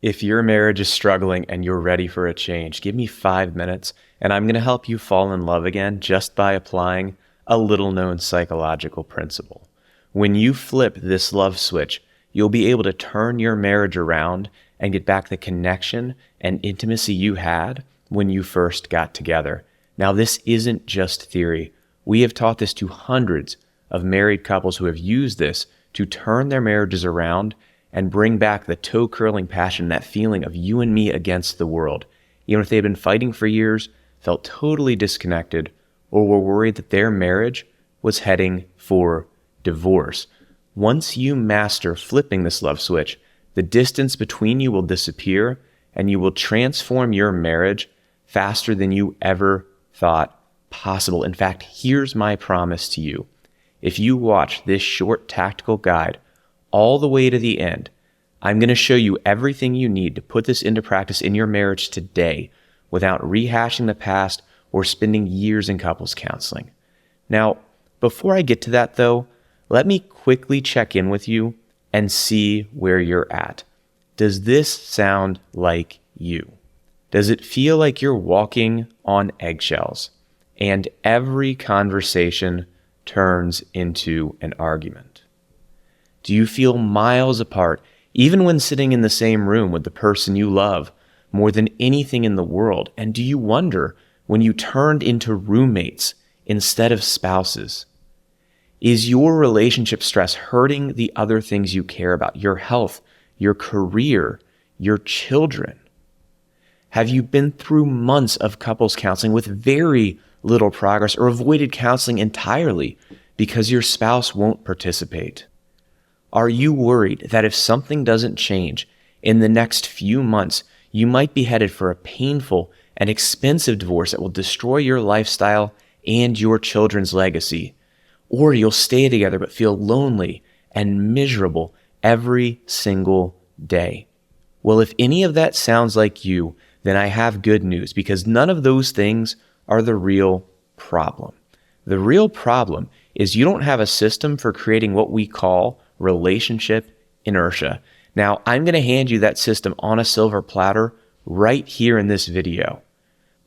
If your marriage is struggling and you're ready for a change, give me 5 minutes and I'm going to help you fall in love again just by applying a little known psychological principle. When you flip this love switch, you'll be able to turn your marriage around and get back the connection and intimacy you had when you first got together. Now, this isn't just theory. We have taught this to hundreds of married couples who have used this to turn their marriages around and bring back the toe-curling passion, that feeling of you and me against the world. Even if they've been fighting for years, felt totally disconnected, or were worried that their marriage was heading for divorce. Once you master flipping this love switch, the distance between you will disappear and you will transform your marriage faster than you ever thought possible. In fact, here's my promise to you. If you watch this short tactical guide all the way to the end, I'm going to show you everything you need to put this into practice in your marriage today without rehashing the past or spending years in couples counseling. Now, before I get to that though, let me quickly check in with you and see where you're at. Does this sound like you? Does it feel like you're walking on eggshells and every conversation turns into an argument? Do you feel miles apart, even when sitting in the same room with the person you love more than anything in the world? And do you wonder when you turned into roommates instead of spouses? Is your relationship stress hurting the other things you care about, your health, your career, your children? Have you been through months of couples counseling with very little progress, or avoided counseling entirely because your spouse won't participate? Are you worried that if something doesn't change in the next few months, you might be headed for a painful and expensive divorce that will destroy your lifestyle and your children's legacy? Or you'll stay together but feel lonely and miserable every single day? Well, if any of that sounds like you, then I have good news, because none of those things are the real problem. The real problem is you don't have a system for creating what we call relationship inertia. Now, I'm going to hand you that system on a silver platter right here in this video.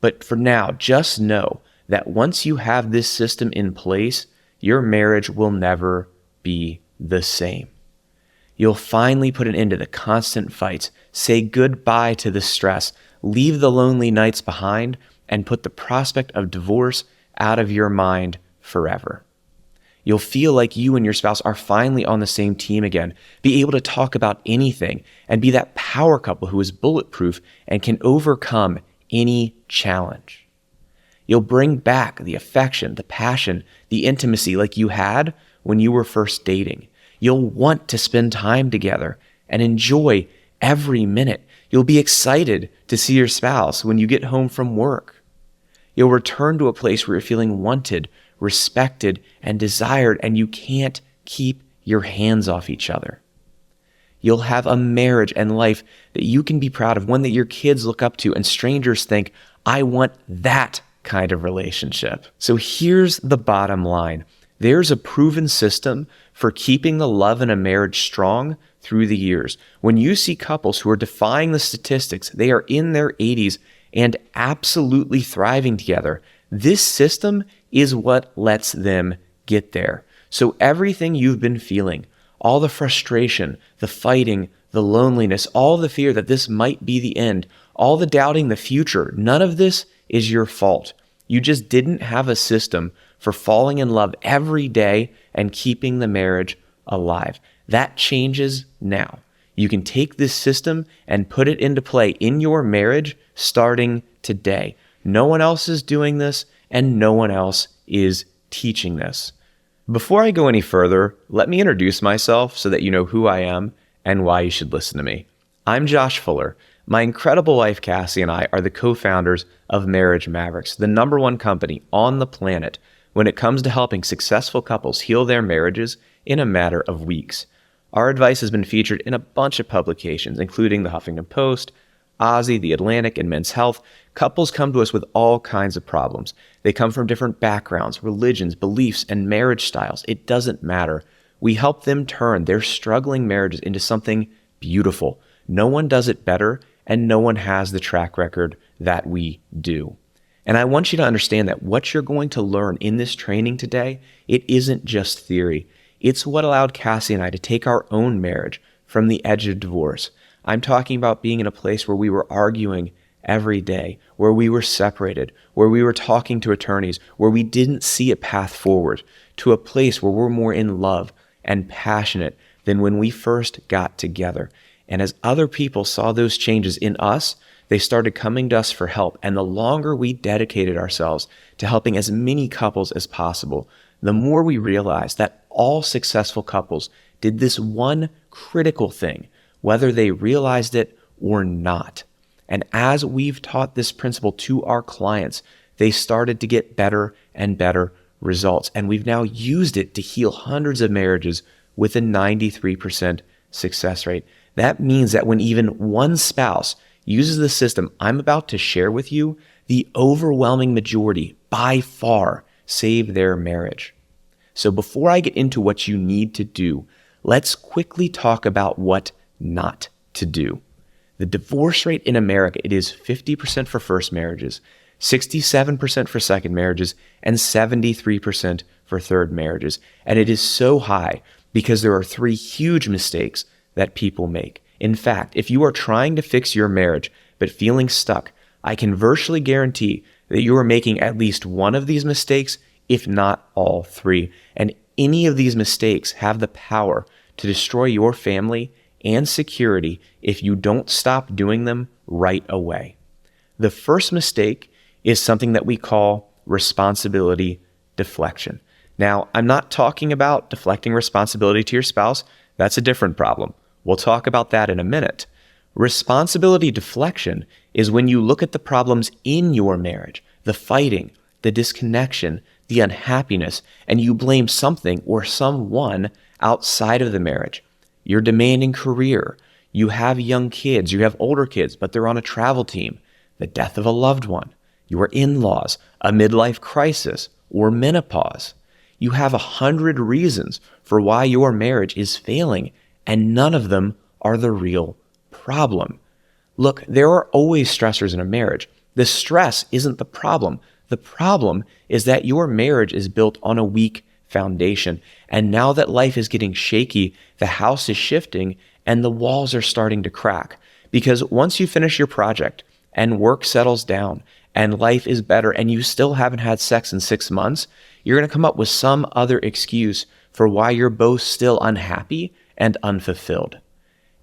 But for now, just know that once you have this system in place, your marriage will never be the same. You'll finally put an end to the constant fights, say goodbye to the stress, leave the lonely nights behind, and put the prospect of divorce out of your mind forever. You'll feel like you and your spouse are finally on the same team again, be able to talk about anything, and be that power couple who is bulletproof and can overcome any challenge. You'll bring back the affection, the passion, the intimacy like you had when you were first dating. You'll want to spend time together and enjoy every minute. You'll be excited to see your spouse when you get home from work. You'll return to a place where you're feeling wanted, respected, and desired, and you can't keep your hands off each other. You'll have a marriage and life that you can be proud of, one that your kids look up to and strangers think, I want that kind of relationship. So here's the bottom line. There's a proven system for keeping the love in a marriage strong through the years. When you see couples who are defying the statistics, they are in their 80s and absolutely thriving together. This system is what lets them get there. So everything you've been feeling, all the frustration, the fighting, the loneliness, all the fear that this might be the end, all the doubting the future, none of this is your fault. You just didn't have a system for falling in love every day and keeping the marriage alive. That changes now. You can take this system and put it into play in your marriage starting today. No one else is doing this, and no one else is teaching this. Before I go any further, let me introduce myself so that you know who I am and why you should listen to me. I'm Josh Fuller. My incredible wife, Cassie, and I are the co-founders of Marriage Mavericks, the #1 company on the planet when it comes to helping successful couples heal their marriages in a matter of weeks. Our advice has been featured in a bunch of publications, including the Huffington Post, Ozzy, The Atlantic, and Men's Health. Couples come to us with all kinds of problems. They come from different backgrounds, religions, beliefs, and marriage styles. It doesn't matter. We help them turn their struggling marriages into something beautiful, No one does it better, and no one has the track record that we do. And I want you to understand that what you're going to learn in this training today, it isn't just theory. It's what allowed Cassie and I to take our own marriage from the edge of divorce. I'm talking about being in a place where we were arguing every day, where we were separated, where we were talking to attorneys, where we didn't see a path forward, to a place where we're more in love and passionate than when we first got together. And as other people saw those changes in us, they started coming to us for help. And the longer we dedicated ourselves to helping as many couples as possible, the more we realized that all successful couples did this one critical thing, whether they realized it or not. And as we've taught this principle to our clients, they started to get better and better results. And we've now used it to heal hundreds of marriages with a 93% success rate. That means that when even one spouse uses the system I'm about to share with you, the overwhelming majority, by far, save their marriage. So before I get into what you need to do, let's quickly talk about what not to do. The divorce rate in America, it is 50% for first marriages, 67% for second marriages, and 73% for third marriages. And it is so high because there are three huge mistakes that people make. In fact, if you are trying to fix your marriage but feeling stuck, I can virtually guarantee that you are making at least one of these mistakes, if not all three. And any of these mistakes have the power to destroy your family and security if you don't stop doing them right away. The first mistake is something that we call responsibility deflection. Now, I'm not talking about deflecting responsibility to your spouse. That's a different problem. We'll talk about that in a minute. Responsibility deflection is when you look at the problems in your marriage, the fighting, the disconnection, the unhappiness, and you blame something or someone outside of the marriage. Your demanding career, you have young kids, you have older kids, but they're on a travel team, the death of a loved one, your in-laws, a midlife crisis, or menopause. You have 100 reasons for why your marriage is failing, and none of them are the real problem. Look, there are always stressors in a marriage. The stress isn't the problem. The problem is that your marriage is built on a weak foundation. And now that life is getting shaky, the house is shifting and the walls are starting to crack. Because once you finish your project and work settles down and life is better and you still haven't had sex in 6 months, you're going to come up with some other excuse for why you're both still unhappy and unfulfilled.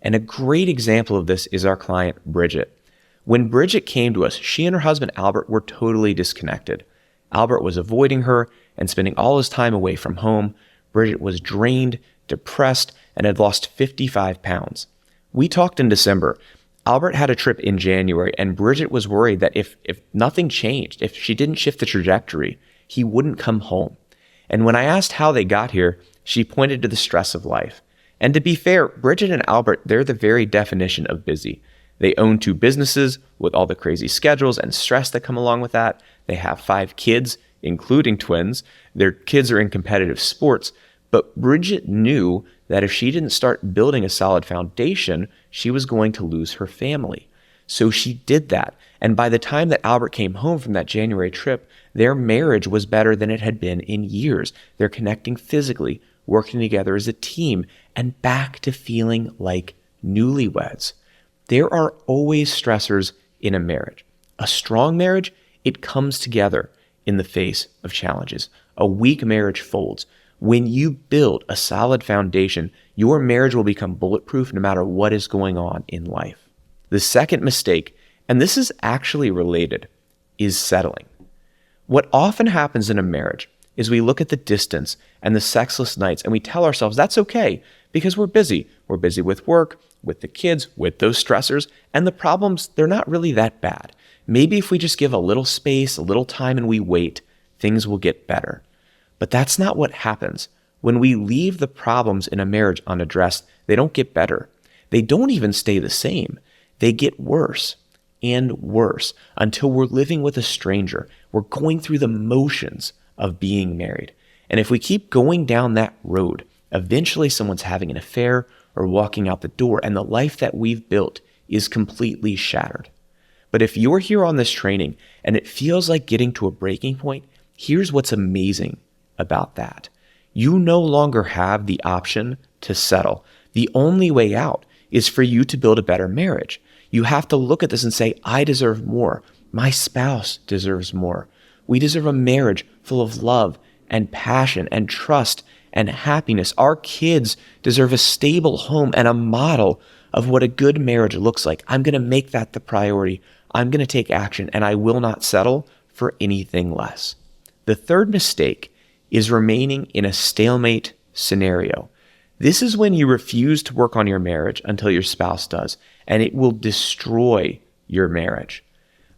And a great example of this is our client, Bridget. When Bridget came to us, she and her husband, Albert, were totally disconnected. Albert was avoiding her and spending all his time away from home. Bridget was drained, depressed, and had lost 55 pounds. We talked in December. Albert had a trip in January, and Bridget was worried that if nothing changed, if she didn't shift the trajectory, he wouldn't come home. And when I asked how they got here, she pointed to the stress of life. And to be fair, Bridget and Albert, they're the very definition of busy. They own 2 businesses with all the crazy schedules and stress that come along with that. They have 5 kids, including twins. Their kids are in competitive sports. But Bridget knew that if she didn't start building a solid foundation, she was going to lose her family. So she did that. And by the time that Albert came home from that January trip, their marriage was better than it had been in years. They're connecting physically, working together as a team, and back to feeling like newlyweds. There are always stressors in a marriage. A strong marriage, it comes together in the face of challenges. A weak marriage folds. When you build a solid foundation, your marriage will become bulletproof no matter what is going on in life. The second mistake, and this is actually related, is settling. What often happens in a marriage is we look at the distance and the sexless nights and we tell ourselves that's okay because we're busy. We're busy with work, with the kids, with those stressors, and the problems, they're not really that bad. Maybe if we just give a little space, a little time, and we wait, things will get better. But that's not what happens. When we leave the problems in a marriage unaddressed, they don't get better. They don't even stay the same. They get worse and worse until we're living with a stranger. We're going through the motions of being married. And if we keep going down that road, eventually someone's having an affair or walking out the door, and the life that we've built is completely shattered. But if you're here on this training and it feels like getting to a breaking point, here's what's amazing about that. You no longer have the option to settle. The only way out is for you to build a better marriage. You have to look at this and say, I deserve more. My spouse deserves more. We deserve a marriage full of love and passion and trust and happiness. Our kids deserve a stable home and a model of what a good marriage looks like. I'm going to make that the priority. I'm going to take action, and I will not settle for anything less. The third mistake is remaining in a stalemate scenario. This is when you refuse to work on your marriage until your spouse does, and it will destroy your marriage.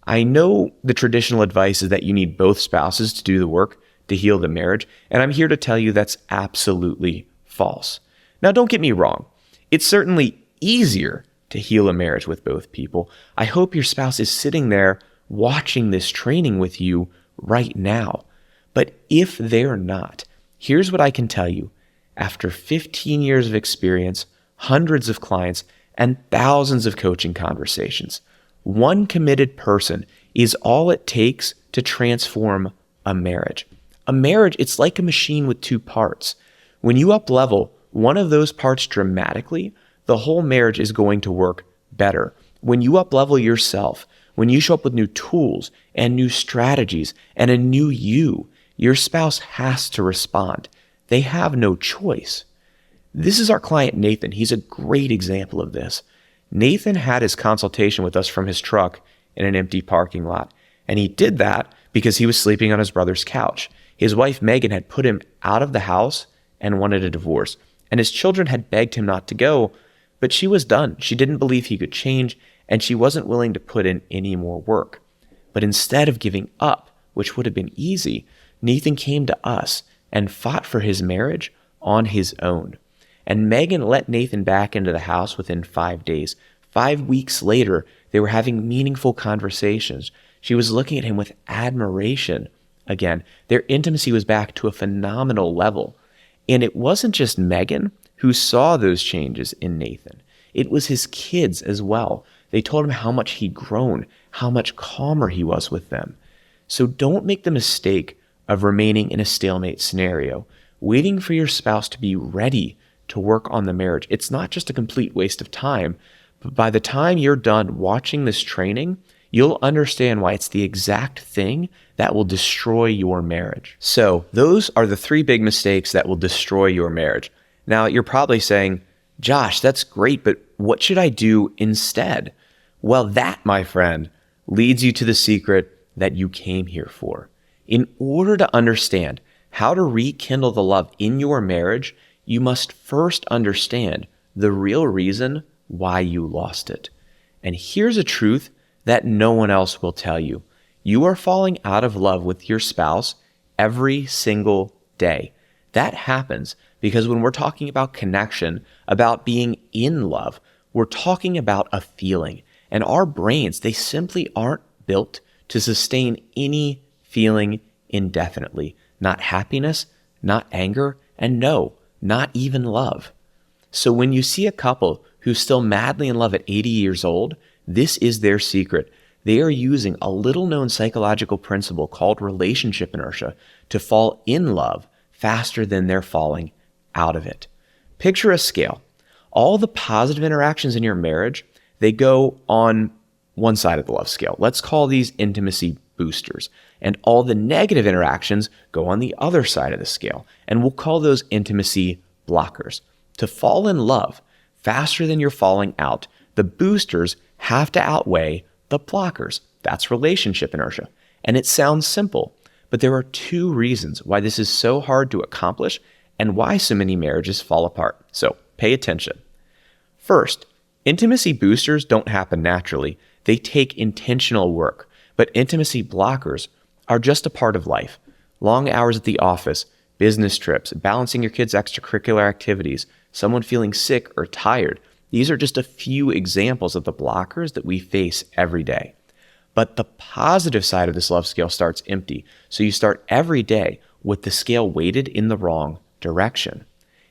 I know the traditional advice is that you need both spouses to do the work to heal the marriage, and I'm here to tell you that's absolutely false. Now, don't get me wrong. It's certainly easier to heal a marriage with both people. I hope your spouse is sitting there watching this training with you right now. But if they're not, here's what I can tell you. After 15 years of experience, hundreds of clients, and thousands of coaching conversations, one committed person is all it takes to transform a marriage. A marriage, it's like a machine with two parts. When you up-level one of those parts dramatically, the whole marriage is going to work better. When you up-level yourself, when you show up with new tools and new strategies and a new you, your spouse has to respond. They have no choice. This is our client, Nathan. He's a great example of this. Nathan had his consultation with us from his truck in an empty parking lot. And he did that because he was sleeping on his brother's couch. His wife, Megan, had put him out of the house and wanted a divorce. And his children had begged him not to go, but she was done. She didn't believe he could change, and she wasn't willing to put in any more work. But instead of giving up, which would have been easy, Nathan came to us and fought for his marriage on his own. And Megan let Nathan back into the house within 5 days. 5 weeks later, they were having meaningful conversations. She was looking at him with admiration again. Their intimacy was back to a phenomenal level. And it wasn't just Megan who saw those changes in Nathan. It was his kids as well. They told him how much he'd grown, how much calmer he was with them. So don't make the mistake of remaining in a stalemate scenario, waiting for your spouse to be ready to work on the marriage. It's not just a complete waste of time, but by the time you're done watching this training, you'll understand why it's the exact thing that will destroy your marriage. So those are the 3 big mistakes that will destroy your marriage. Now, you're probably saying, Josh, that's great, but what should I do instead? Well, that, my friend, leads you to the secret that you came here for. In order to understand how to rekindle the love in your marriage, you must first understand the real reason why you lost it. And here's a truth that no one else will tell you. You are falling out of love with your spouse every single day. That happens because when we're talking about connection, about being in love, we're talking about a feeling. And our brains, they simply aren't built to sustain any feeling indefinitely. Not happiness, not anger, and no, not even love. So when you see a couple who's still madly in love at 80 years old, this is their secret. They are using a little-known psychological principle called relationship inertia to fall in love faster than they're falling out of it. Picture a scale. All the positive interactions in your marriage, they go on one side of the love scale. Let's call these intimacy boosters. And all the negative interactions go on the other side of the scale. And we'll call those intimacy blockers. To fall in love faster than you're falling out, the boosters have to outweigh the blockers. That's relationship inertia. And it sounds simple, but there are 2 reasons why this is so hard to accomplish and why so many marriages fall apart. So pay attention. First, intimacy boosters don't happen naturally. They take intentional work, but intimacy blockers are just a part of life. Long hours at the office, business trips, balancing your kids' extracurricular activities, someone feeling sick or tired. These are just a few examples of the blockers that we face every day. But the positive side of this love scale starts empty. So you start every day with the scale weighted in the wrong direction.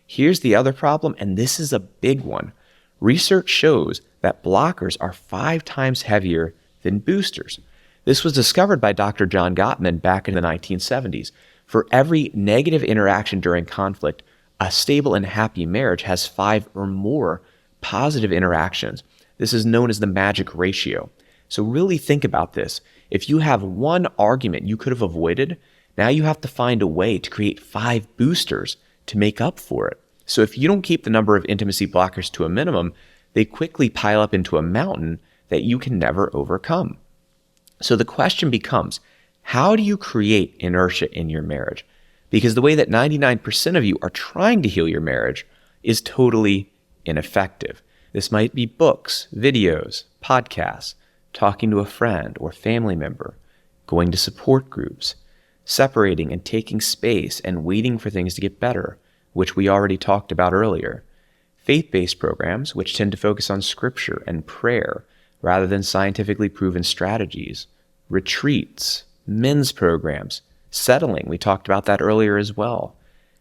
Here's the other problem, and this is a big one. Research shows that blockers are 5 times heavier than boosters. This was discovered by Dr. John Gottman back in the 1970s. For every negative interaction during conflict, a stable and happy marriage has 5 or more positive interactions. This is known as the magic ratio. So really think about this. If you have one argument you could have avoided, now you have to find a way to create 5 boosters to make up for it. So if you don't keep the number of intimacy blockers to a minimum, they quickly pile up into a mountain that you can never overcome. So the question becomes, how do you create inertia in your marriage? Because the way that 99% of you are trying to heal your marriage is totally ineffective. This might be books, videos, podcasts, talking to a friend or family member, going to support groups, separating and taking space and waiting for things to get better, which we already talked about earlier. Faith-based programs, which tend to focus on scripture and prayer rather than scientifically proven strategies. Retreats, men's programs, settling, we talked about that earlier as well.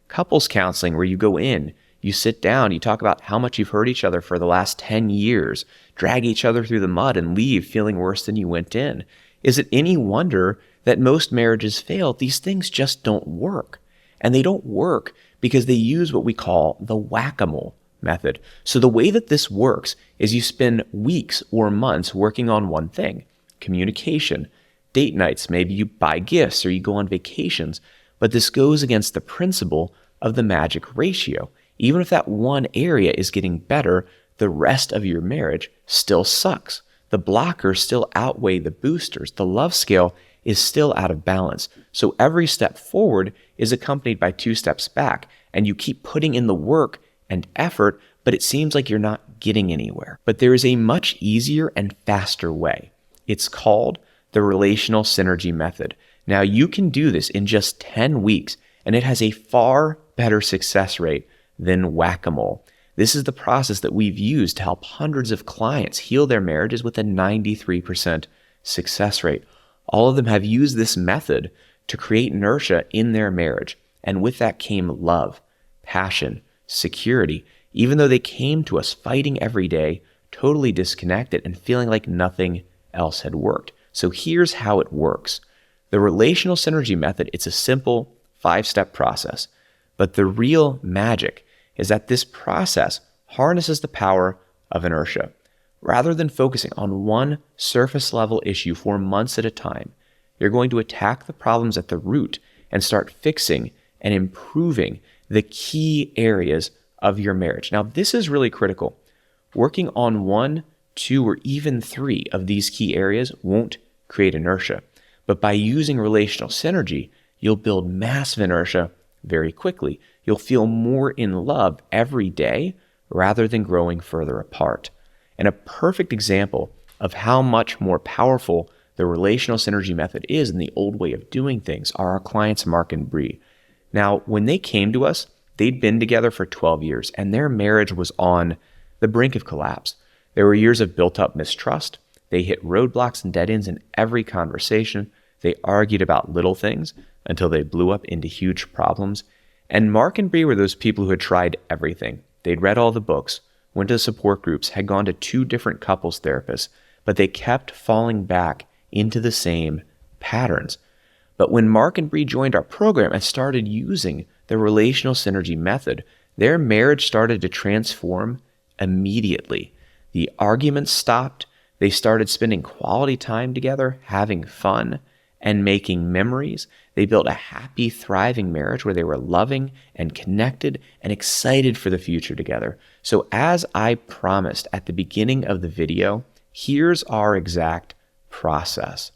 Couples counseling, where you go in, you sit down, you talk about how much you've hurt each other for the last 10 years, drag each other through the mud and leave feeling worse than you went in. Is it any wonder that most marriages fail? These things just don't work. And they don't work because they use what we call the whack-a-mole method. So the way that this works is you spend weeks or months working on one thing: communication, date nights, maybe you buy gifts or you go on vacations, but this goes against the principle of the magic ratio. Even if that one area is getting better, the rest of your marriage still sucks. The blockers still outweigh the boosters. The love scale is still out of balance. So every step forward is accompanied by 2 steps back, and you keep putting in the work and effort, but it seems like you're not getting anywhere. But there is a much easier and faster way. It's called the relational synergy method. Now you can do this in just 10 weeks, and it has a far better success rate than whack-a-mole. This is the process that we've used to help hundreds of clients heal their marriages with a 93% success rate. All of them have used this method to create inertia in their marriage. And with that came love, passion, security, even though they came to us fighting every day, totally disconnected and feeling like nothing else had worked. So here's how it works. The relational synergy method, it's a simple 5-step process. But the real magic is that this process harnesses the power of inertia. Rather than focusing on one surface level issue for months at a time, you're going to attack the problems at the root and start fixing and improving the key areas of your marriage. Now, this is really critical. Working on 1, 2, or even 3 of these key areas won't create inertia. But by using relational synergy, you'll build massive inertia very quickly. You'll feel more in love every day rather than growing further apart. And a perfect example of how much more powerful the relational synergy method is than the old way of doing things are our clients, Mark and Bree. Now, when they came to us, they'd been together for 12 years, and their marriage was on the brink of collapse. There were years of built-up mistrust. They hit roadblocks and dead ends in every conversation. They argued about little things until they blew up into huge problems. And Mark and Bree were those people who had tried everything. They'd read all the books, went to support groups, had gone to 2 different couples therapists, but they kept falling back into the same patterns. But when Mark and Bree joined our program and started using the relational synergy method, their marriage started to transform immediately. The arguments stopped. They started spending quality time together, having fun, and making memories. They built a happy, thriving marriage where they were loving and connected and excited for the future together. So as I promised at the beginning of the video, here's our exact process.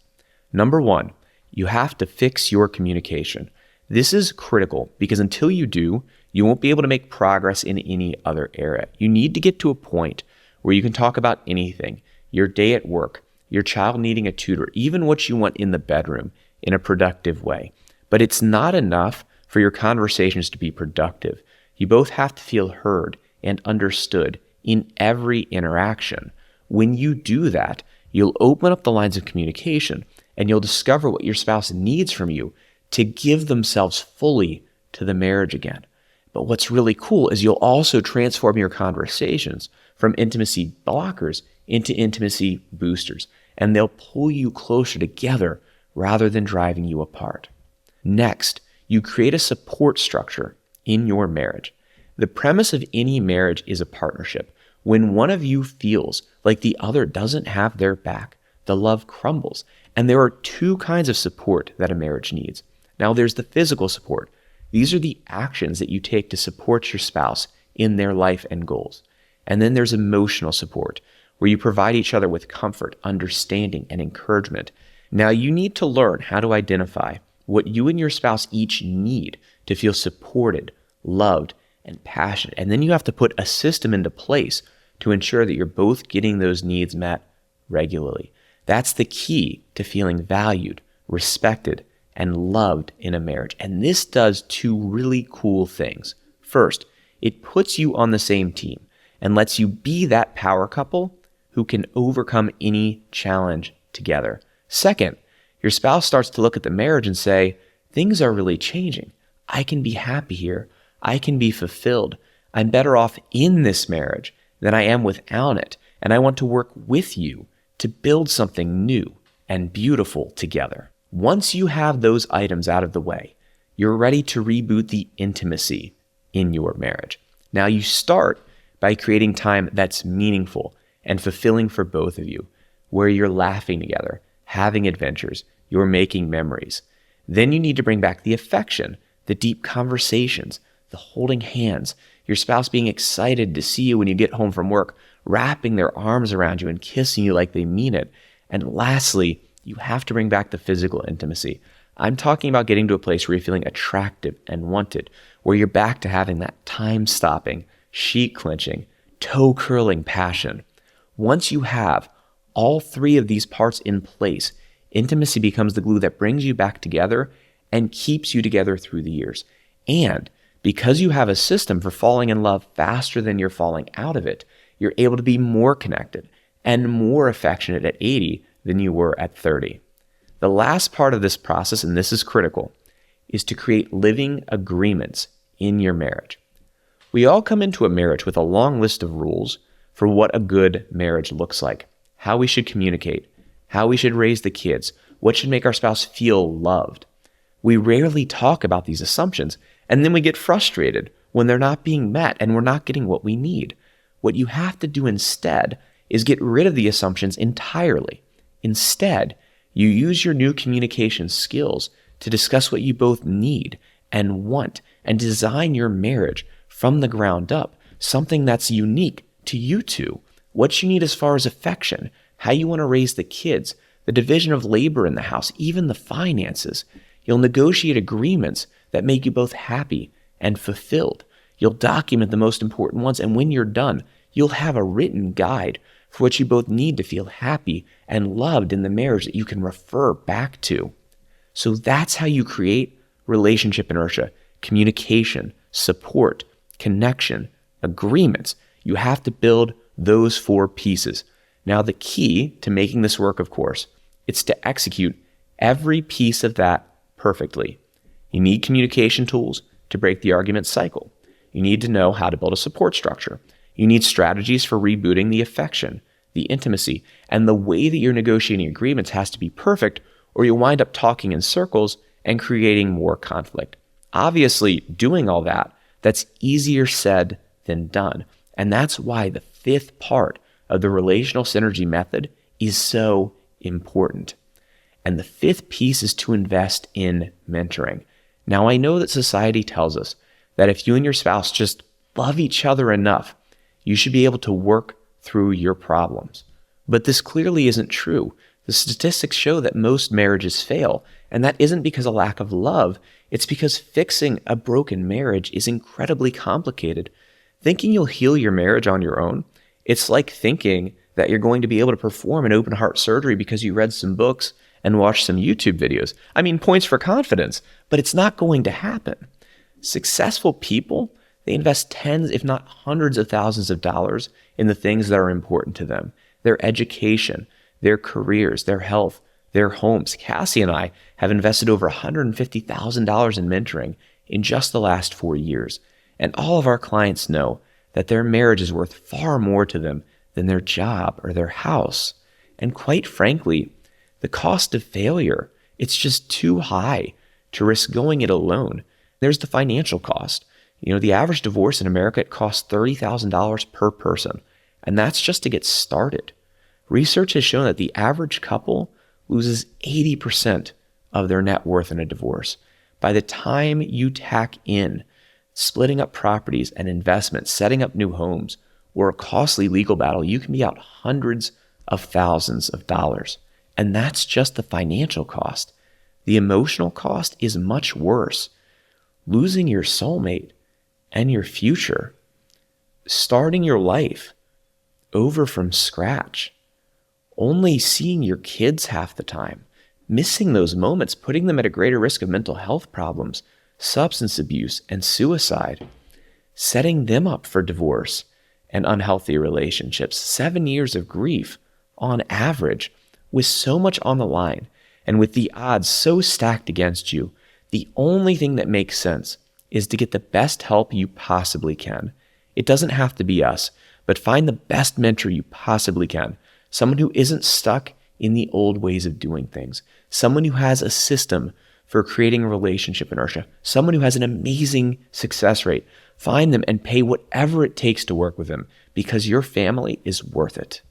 Number 1, you have to fix your communication. This is critical because until you do, you won't be able to make progress in any other area. You need to get to a point where you can talk about anything, your day at work, your child needing a tutor, even what you want in the bedroom in a productive way. But it's not enough for your conversations to be productive. You both have to feel heard and understood in every interaction. When you do that, you'll open up the lines of communication and you'll discover what your spouse needs from you to give themselves fully to the marriage again. But what's really cool is you'll also transform your conversations from intimacy blockers into intimacy boosters, and they'll pull you closer together rather than driving you apart. Next, you create a support structure in your marriage. The premise of any marriage is a partnership. When one of you feels like the other doesn't have their back, the love crumbles. And there are two kinds of support that a marriage needs. Now, there's the physical support. These are the actions that you take to support your spouse in their life and goals. And then there's emotional support, where you provide each other with comfort, understanding, and encouragement. Now, you need to learn how to identify what you and your spouse each need to feel supported, loved, and passionate. And then you have to put a system into place to ensure that you're both getting those needs met regularly. That's the key to feeling valued, respected, and loved in a marriage. And this does two really cool things. First, it puts you on the same team and lets you be that power couple who can overcome any challenge together. Second, your spouse starts to look at the marriage and say, things are really changing. I can be happy here. I can be fulfilled. I'm better off in this marriage than I am without it. And I want to work with you to build something new and beautiful together. Once you have those items out of the way, you're ready to reboot the intimacy in your marriage. Now you start by creating time that's meaningful and fulfilling for both of you, where you're laughing together, having adventures, you're making memories. Then you need to bring back the affection, the deep conversations, the holding hands, your spouse being excited to see you when you get home from work, wrapping their arms around you and kissing you like they mean it. And lastly, you have to bring back the physical intimacy. I'm talking about getting to a place where you're feeling attractive and wanted, where you're back to having that time-stopping, sheet-clenching, toe-curling passion. Once you have all three of these parts in place, intimacy becomes the glue that brings you back together and keeps you together through the years. And because you have a system for falling in love faster than you're falling out of it, you're able to be more connected and more affectionate at 80 than you were at 30. The last part of this process, and this is critical, is to create living agreements in your marriage. We all come into a marriage with a long list of rules for what a good marriage looks like, how we should communicate, how we should raise the kids, what should make our spouse feel loved. We rarely talk about these assumptions, and then we get frustrated when they're not being met and we're not getting what we need. What you have to do instead is get rid of the assumptions entirely. Instead, you use your new communication skills to discuss what you both need and want and design your marriage from the ground up, something that's unique to you two. What you need as far as affection, how you want to raise the kids, the division of labor in the house, even the finances. You'll negotiate agreements that make you both happy and fulfilled. You'll document the most important ones, and when you're done, you'll have a written guide for what you both need to feel happy and loved in the marriage that you can refer back to. So that's how you create relationship inertia, communication, support, connection, agreements. You have to build those four pieces. Now, the key to making this work, of course, it's to execute every piece of that perfectly. You need communication tools to break the argument cycle. You need to know how to build a support structure. You need strategies for rebooting the affection, the intimacy, and the way that you're negotiating agreements has to be perfect, or you'll wind up talking in circles and creating more conflict. Obviously, doing all that, that's easier said than done. And that's why the fifth part of the relational synergy method is so important. And the fifth piece is to invest in mentoring. Now, I know that society tells us that if you and your spouse just love each other enough, you should be able to work through your problems. But this clearly isn't true. The statistics show that most marriages fail, and that isn't because of lack of love. It's because fixing a broken marriage is incredibly complicated. Thinking you'll heal your marriage on your own, it's like thinking that you're going to be able to perform an open heart surgery because you read some books and watched some YouTube videos. I mean, points for confidence, but it's not going to happen. Successful people, they invest tens, if not hundreds of thousands of dollars in the things that are important to them. Their education, their careers, their health, their homes. Cassie and I have invested over $150,000 in mentoring in just the last 4 years. And all of our clients know that their marriage is worth far more to them than their job or their house. And quite frankly, the cost of failure, it's just too high to risk going it alone. There's the financial cost. The average divorce in America, it costs $30,000 per person. And that's just to get started. Research has shown that the average couple loses 80% of their net worth in a divorce. By the time you tack in splitting up properties and investments, setting up new homes, or a costly legal battle, you can be out hundreds of thousands of dollars. And that's just the financial cost. The emotional cost is much worse. Losing your soulmate and your future, starting your life over from scratch, only seeing your kids half the time, missing those moments, putting them at a greater risk of mental health problems, substance abuse, and suicide, setting them up for divorce and unhealthy relationships, 7 years of grief on average, with so much on the line and with the odds so stacked against you. The only thing that makes sense is to get the best help you possibly can. It doesn't have to be us, but find the best mentor you possibly can. Someone who isn't stuck in the old ways of doing things. Someone who has a system for creating a relationship inertia. Someone who has an amazing success rate. Find them and pay whatever it takes to work with them, because your family is worth it.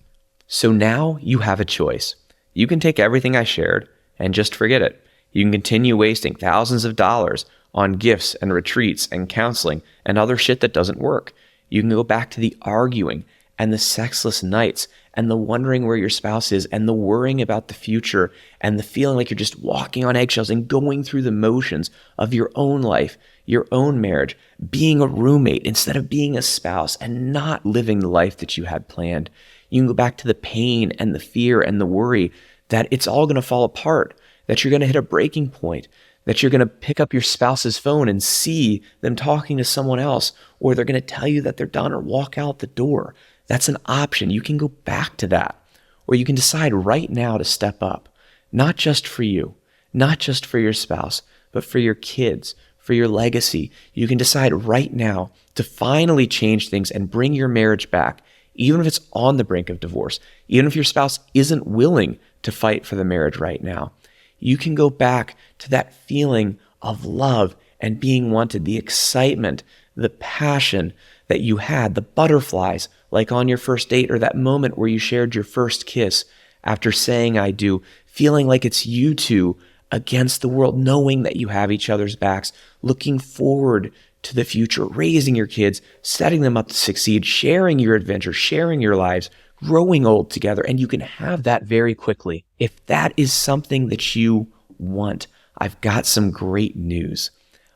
So now you have a choice. You can take everything I shared and just forget it. You can continue wasting thousands of dollars on gifts and retreats and counseling and other shit that doesn't work. You can go back to the arguing and the sexless nights and the wondering where your spouse is and the worrying about the future and the feeling like you're just walking on eggshells and going through the motions of your own life, your own marriage, being a roommate instead of being a spouse and not living the life that you had planned. You can go back to the pain and the fear and the worry that it's all going to fall apart, that you're going to hit a breaking point, that you're going to pick up your spouse's phone and see them talking to someone else, or they're going to tell you that they're done or walk out the door. That's an option. You can go back to that. Or you can decide right now to step up, not just for you, not just for your spouse, but for your kids, for your legacy. You can decide right now to finally change things and bring your marriage back, even if it's on the brink of divorce, even if your spouse isn't willing to fight for the marriage right now. You can go back to that feeling of love and being wanted, the excitement, the passion that you had, the butterflies, like on your first date, or that moment where you shared your first kiss after saying I do, feeling like it's you two against the world, knowing that you have each other's backs, looking forward to the future, raising your kids, setting them up to succeed, sharing your adventure, sharing your lives, growing old together. And you can have that very quickly. If that is something that you want, I've got some great news.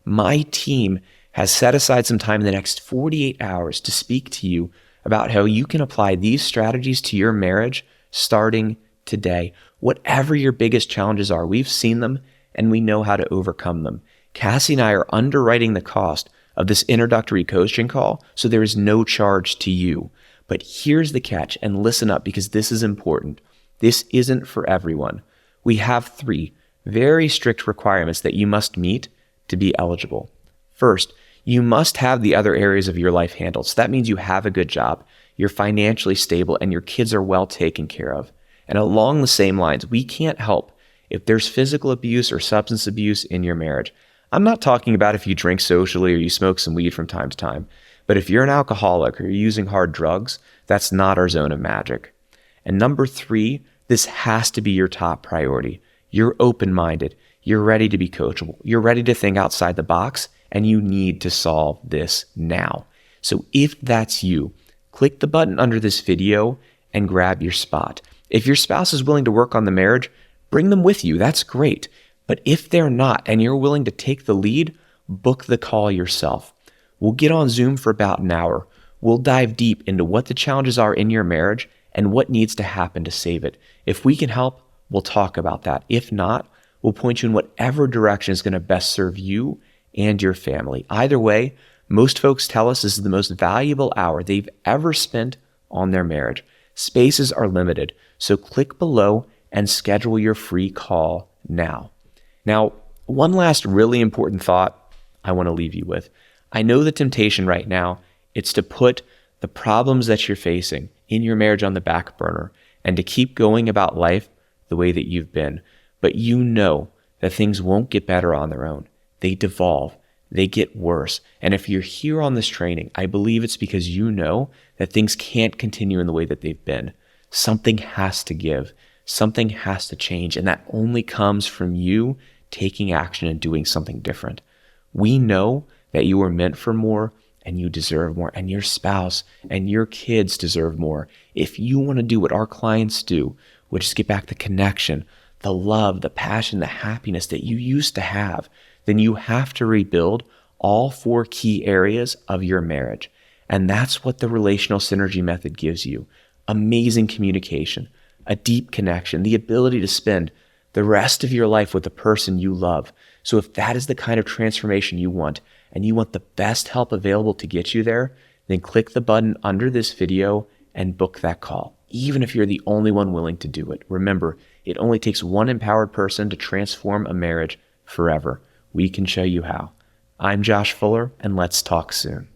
My team has set aside some time in the next 48 hours to speak to you about how you can apply these strategies to your marriage starting today. Whatever your biggest challenges are, we've seen them and we know how to overcome them. Cassie and I are underwriting the cost of this introductory coaching call, so there is no charge to you. But here's the catch, and listen up because this is important. This isn't for everyone. We have 3 very strict requirements that you must meet to be eligible. First, you must have the other areas of your life handled. So that means you have a good job, you're financially stable, and your kids are well taken care of. And along the same lines, we can't help if there's physical abuse or substance abuse in your marriage. I'm not talking about if you drink socially or you smoke some weed from time to time, but if you're an alcoholic or you're using hard drugs, that's not our zone of magic. And number 3, this has to be your top priority. You're open-minded, you're ready to be coachable, you're ready to think outside the box, and you need to solve this now. So if that's you, click the button under this video and grab your spot. If your spouse is willing to work on the marriage, bring them with you. That's great. But if they're not and you're willing to take the lead, book the call yourself. We'll get on Zoom for about an hour. We'll dive deep into what the challenges are in your marriage and what needs to happen to save it. If we can help, we'll talk about that. If not, we'll point you in whatever direction is going to best serve you and your family. Either way, most folks tell us this is the most valuable hour they've ever spent on their marriage. Spaces are limited, so click below and schedule your free call now. Now, one last really important thought I want to leave you with. I know the temptation right now, it's to put the problems that you're facing in your marriage on the back burner and to keep going about life the way that you've been. But you know that things won't get better on their own. They devolve. They get worse. And if you're here on this training, I believe it's because you know that things can't continue in the way that they've been. Something has to give. Something has to change. And that only comes from you taking action and doing something different. We know that you are meant for more and you deserve more, and your spouse and your kids deserve more. If you want to do what our clients do, which is get back the connection, the love, the passion, the happiness that you used to have, then you have to rebuild all 4 key areas of your marriage. And that's what the relational synergy method gives you. Amazing communication, a deep connection, the ability to spend the rest of your life with the person you love. So if that is the kind of transformation you want, and you want the best help available to get you there, then click the button under this video and book that call, even if you're the only one willing to do it. Remember, it only takes one empowered person to transform a marriage forever. We can show you how. I'm Josh Fuller, and let's talk soon.